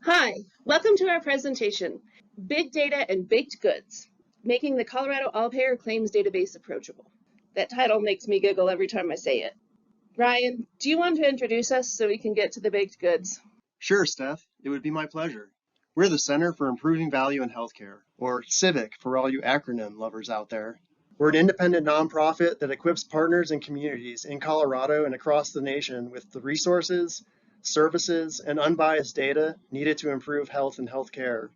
Hi, welcome to our presentation, Big Data and Baked Goods, Making the Colorado All-Payer Claims Database Approachable. That title makes me giggle every time I say it. Ryan, do you want to introduce us so we can get to the baked goods? Sure, Steph. It would be my pleasure. We're the Center for Improving Value in Healthcare, or CIVHC for all you acronym lovers out there. We're an independent nonprofit that equips partners and communities in Colorado and across the nation with the resources, services, and unbiased data needed to improve health and healthcare.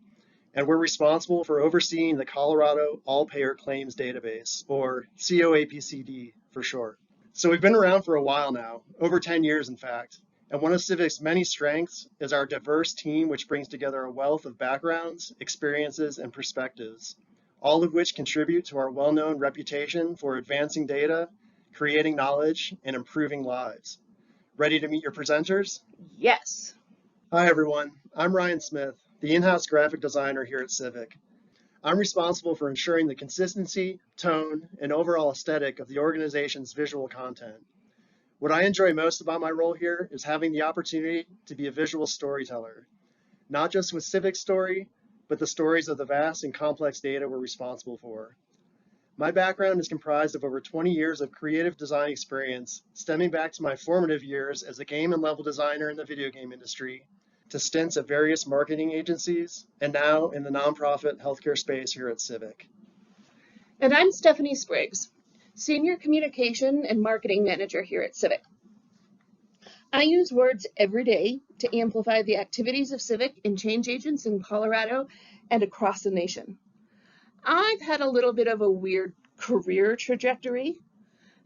And we're responsible for overseeing the Colorado All-Payer Claims Database, or CO APCD for short. So we've been around for a while now, over 10 years in fact. And one of CIVHC's many strengths is our diverse team, which brings together a wealth of backgrounds, experiences, and perspectives, all of which contribute to our well-known reputation for advancing data, creating knowledge, and improving lives. Ready to meet your presenters? Yes. Hi, everyone. I'm Ryan Smith, the in-house graphic designer here at CIVHC. I'm responsible for ensuring the consistency, tone, and overall aesthetic of the organization's visual content. What I enjoy most about my role here is having the opportunity to be a visual storyteller, not just with CIVHC's story, but the stories of the vast and complex data we're responsible for. My background is comprised of over 20 years of creative design experience, stemming back to my formative years as a game and level designer in the video game industry, to stints at various marketing agencies, and now in the nonprofit healthcare space here at CIVHC. And I'm Stephanie Spriggs, Senior Communication and Marketing Manager here at CIVHC. I use words every day to amplify the activities of CIVHC and change agents in Colorado and across the nation. I've had a little bit of a weird career trajectory.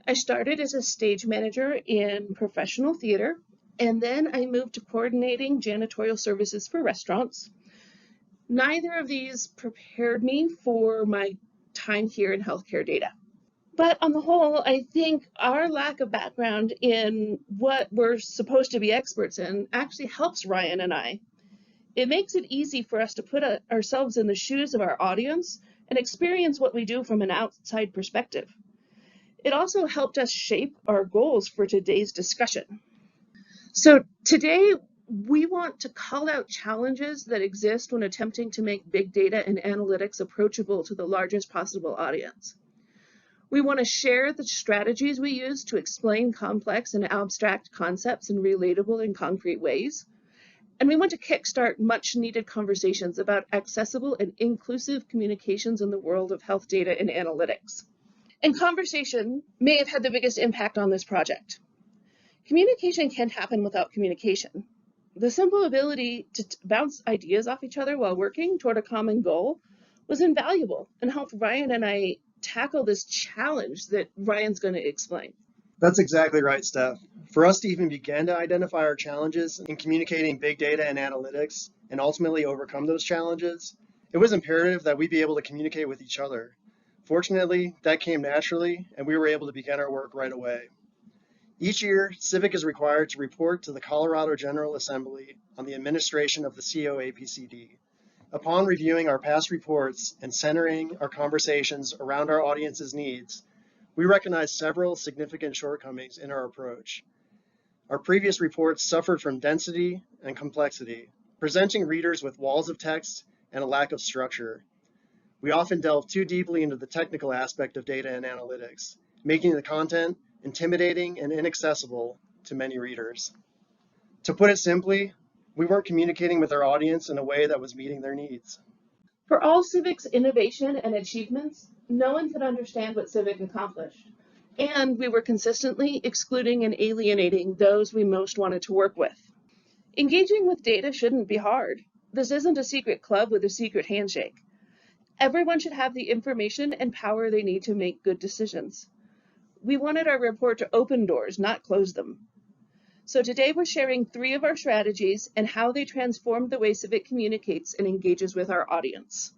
I started as a stage manager in professional theater, and then I moved to coordinating janitorial services for restaurants. Neither of these prepared me for my time here in healthcare data. But on the whole, I think our lack of background in what we're supposed to be experts in actually helps Ryan and I. It makes it easy for us to put ourselves in the shoes of our audience and experience what we do from an outside perspective. It also helped us shape our goals for today's discussion. So today, we want to call out challenges that exist when attempting to make big data and analytics approachable to the largest possible audience. We want to share the strategies we use to explain complex and abstract concepts in relatable and concrete ways. And we want to kickstart much needed conversations about accessible and inclusive communications in the world of health data and analytics. And conversation may have had the biggest impact on this project. Communication can't happen without communication. The simple ability to bounce ideas off each other while working toward a common goal was invaluable and helped Ryan and I tackle this challenge that Ryan's going to explain. That's exactly right, Steph. For us to even begin to identify our challenges in communicating big data and analytics and ultimately overcome those challenges, it was imperative that we be able to communicate with each other. Fortunately, that came naturally, and we were able to begin our work right away. Each year, CIVHC is required to report to the Colorado General Assembly on the administration of the CO APCD. Upon reviewing our past reports and centering our conversations around our audience's needs, we recognize several significant shortcomings in our approach. Our previous reports suffered from density and complexity, presenting readers with walls of text and a lack of structure. We often delve too deeply into the technical aspect of data and analytics, making the content intimidating and inaccessible to many readers. To put it simply, we weren't communicating with our audience in a way that was meeting their needs. For all CIVHC's innovation and achievements, no one could understand what CIVHC accomplished, and we were consistently excluding and alienating those we most wanted to work with. Engaging with data shouldn't be hard. This isn't a secret club with a secret handshake. Everyone should have the information and power they need to make good decisions. We wanted our report to open doors, not close them. So today we're sharing 3 of our strategies and how they transform the way CIVHC communicates and engages with our audience.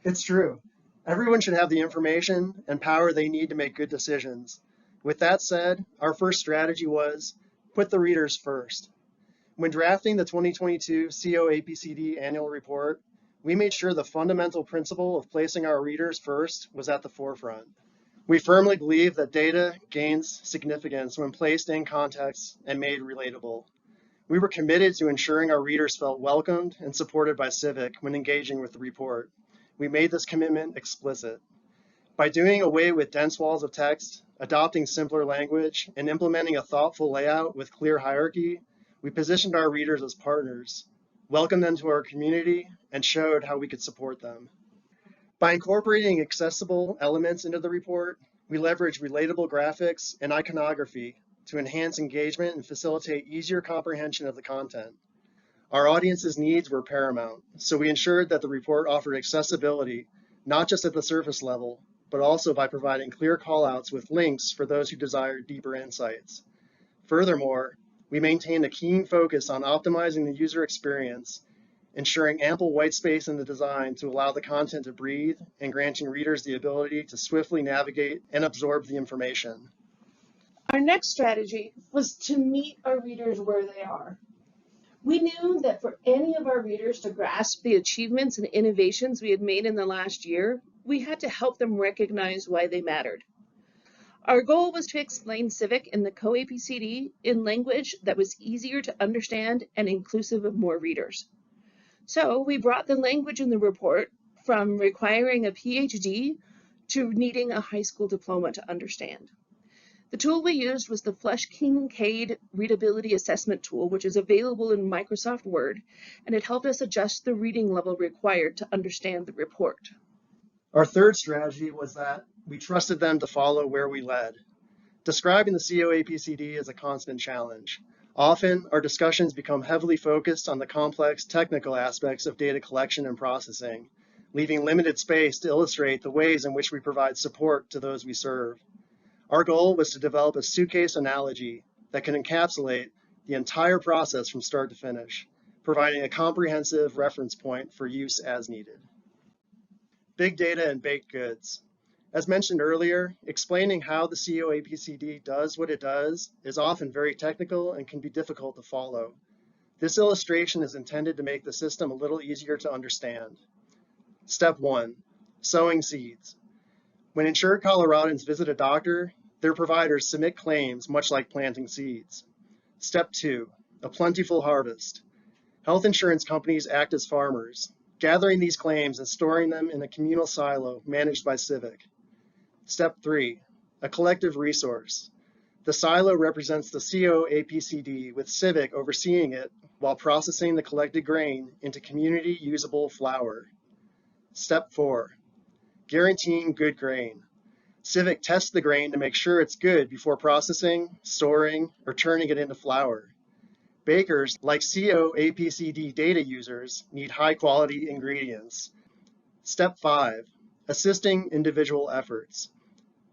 It's true. Everyone should have the information and power they need to make good decisions. With that said, our first strategy was put the readers first. When drafting the 2022 CO APCD Annual Report, we made sure the fundamental principle of placing our readers first was at the forefront. We firmly believe that data gains significance when placed in context and made relatable. We were committed to ensuring our readers felt welcomed and supported by Civic when engaging with the report. We made this commitment explicit. By doing away with dense walls of text, adopting simpler language, and implementing a thoughtful layout with clear hierarchy, we positioned our readers as partners, welcomed them to our community, and showed how we could support them. By incorporating accessible elements into the report, we leverage relatable graphics and iconography to enhance engagement and facilitate easier comprehension of the content. Our audience's needs were paramount, so we ensured that the report offered accessibility, not just at the surface level, but also by providing clear callouts with links for those who desire deeper insights. Furthermore, we maintained a keen focus on optimizing the user experience, ensuring ample white space in the design to allow the content to breathe and granting readers the ability to swiftly navigate and absorb the information. Our next strategy was to meet our readers where they are. We knew that for any of our readers to grasp the achievements and innovations we had made in the last year, we had to help them recognize why they mattered. Our goal was to explain Civic and the CO APCD in language that was easier to understand and inclusive of more readers. So we brought the language in the report from requiring a PhD to needing a high school diploma to understand. The tool we used was the Flesch-Kincaid Readability Assessment Tool, which is available in Microsoft Word, and it helped us adjust the reading level required to understand the report. Our third strategy was that we trusted them to follow where we led. Describing the CO APCD is a constant challenge. Often, our discussions become heavily focused on the complex technical aspects of data collection and processing, leaving limited space to illustrate the ways in which we provide support to those we serve. Our goal was to develop a suitcase analogy that can encapsulate the entire process from start to finish, providing a comprehensive reference point for use as needed. Big data and baked goods. As mentioned earlier, explaining how the CO APCD does what it does is often very technical and can be difficult to follow. This illustration is intended to make the system a little easier to understand. Step 1, sowing seeds. When insured Coloradans visit a doctor, their providers submit claims much like planting seeds. Step 2, a plentiful harvest. Health insurance companies act as farmers, gathering these claims and storing them in a communal silo managed by Civic. Step 3, a collective resource. The silo represents the CO APCD with Civic overseeing it while processing the collected grain into community usable flour. Step 4, guaranteeing good grain. Civic tests the grain to make sure it's good before processing, storing, or turning it into flour. Bakers, like CO APCD data users, need high-quality ingredients. Step 5, assisting individual efforts.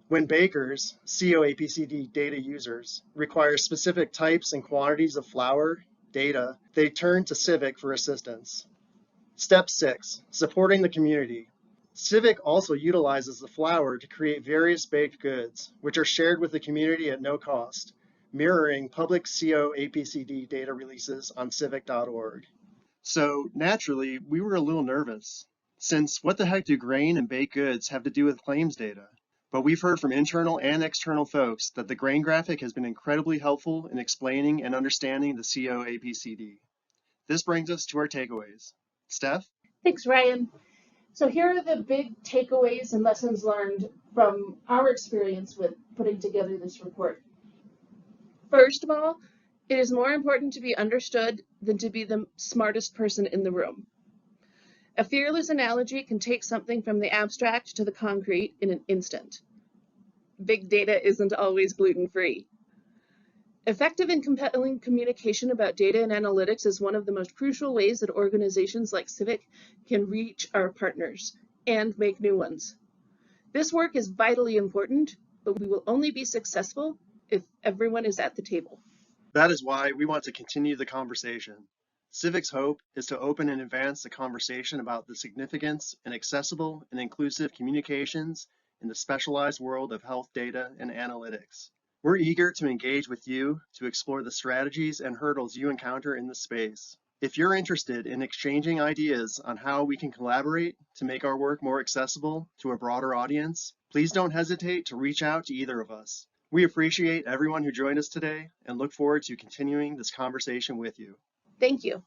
When bakers, CO APCD data users, require specific types and quantities of flour data, they turn to Civic for assistance. Step 6, supporting the community. Civic also utilizes the flour to create various baked goods, which are shared with the community at no cost, mirroring public CO APCD data releases on civic.org. So naturally, we were a little nervous, since what the heck do grain and baked goods have to do with claims data? But we've heard from internal and external folks that the grain graphic has been incredibly helpful in explaining and understanding the CO APCD. This brings us to our takeaways. Steph? Thanks, Ryan. So here are the big takeaways and lessons learned from our experience with putting together this report. First of all, it is more important to be understood than to be the smartest person in the room. A fearless analogy can take something from the abstract to the concrete in an instant. Big data isn't always gluten-free. Effective and compelling communication about data and analytics is one of the most crucial ways that organizations like Civic can reach our partners and make new ones. This work is vitally important, but we will only be successful if everyone is at the table. That is why we want to continue the conversation. Civic's hope is to open and advance the conversation about the significance and accessible and inclusive communications in the specialized world of health data and analytics. We're eager to engage with you to explore the strategies and hurdles you encounter in this space. If you're interested in exchanging ideas on how we can collaborate to make our work more accessible to a broader audience, please don't hesitate to reach out to either of us. We appreciate everyone who joined us today and look forward to continuing this conversation with you. Thank you.